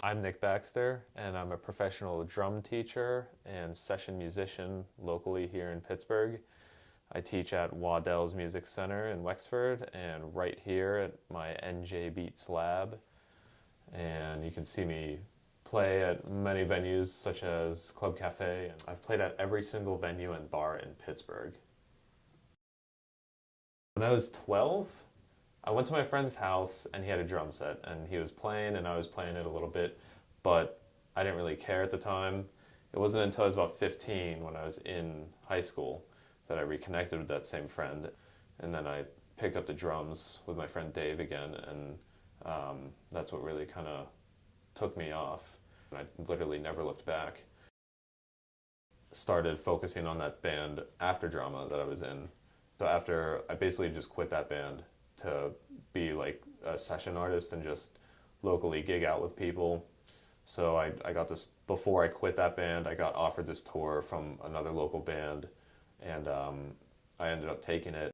I'm Nick Baxter, and I'm a professional drum teacher and session musician locally here in Pittsburgh. I teach at Waddell's Music Center in Wexford and right here at my NJ Beats lab. And you can see me play at many venues such as Club Cafe. I've played at every single venue and bar in Pittsburgh. When I was 12, I went to my friend's house and he had a drum set and he was playing and I was playing it a little bit, but I didn't really care at the time. It wasn't until I was about 15 when I was in high school that I reconnected with that same friend, and then I picked up the drums with my friend Dave again, and that's what really kind of took me off. And I literally never looked back. Started focusing on that band after drama that I was in. So after, I basically just quit that band to be like a session artist and just locally gig out with people. So I got this, before I quit that band, I got offered this tour from another local band, and I ended up taking it.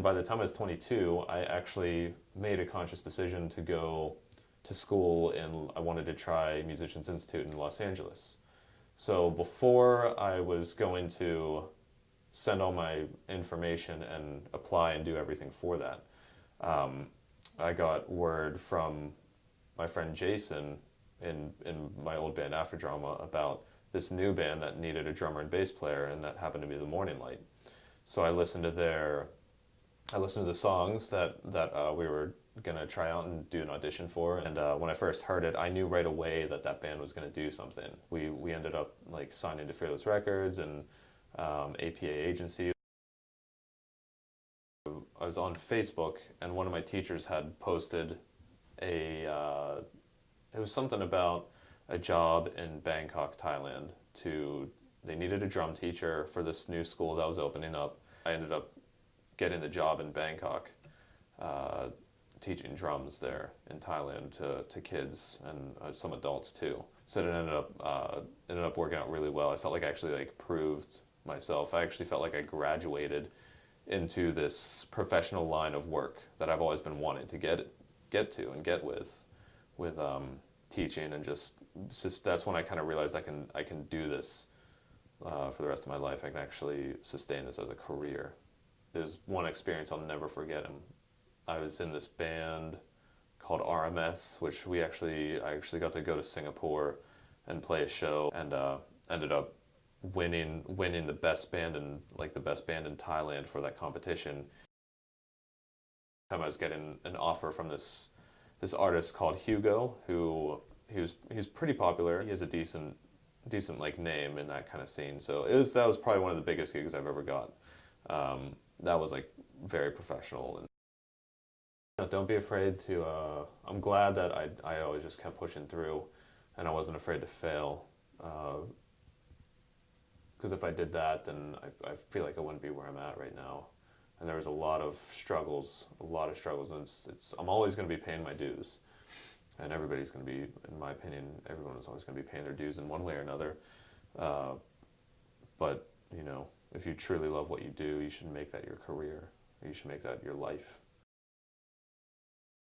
By the time I was 22, I actually made a conscious decision to go to school, and I wanted to try Musicians Institute in Los Angeles. So before I was going to send all my information and apply and do everything for that, I got word from my friend Jason in my old band After Drama about this new band that needed a drummer and bass player, and that happened to be the Morning Light. So I listened to the songs that we were gonna try out and do an audition for, and when I first heard it, I knew right away that that band was gonna do something. We ended up like signing to Fearless Records and APA agency. I was on Facebook, and one of my teachers had posted it was something about a job in Bangkok, Thailand. They needed a drum teacher for this new school that was opening up. I ended up getting the job in Bangkok, teaching drums there in Thailand to kids and some adults too. So it ended up working out really well. I felt like I actually proved myself. I actually felt like I graduated into this professional line of work that I've always been wanting to get to and get with teaching, and just that's when I kind of realized I can do this for the rest of my life. I can actually sustain this as a career. There's one experience I'll never forget. I was in this band called RMS, which I actually got to go to Singapore and play a show, and ended up winning the best band in Thailand for that competition. I was getting an offer from this artist called Hugo, who he's pretty popular. He has a decent name in that kind of scene. So that was probably one of the biggest gigs I've ever got. That was very professional. And don't be afraid to. I'm glad that I always just kept pushing through, and I wasn't afraid to fail. Because if I did that, then I feel like I wouldn't be where I'm at right now. And there was a lot of struggles, and I'm always going to be paying my dues. And everybody's going to be, in my opinion, everyone is always going to be paying their dues in one way or another. But, if you truly love what you do, you should make that your career. You should make that your life.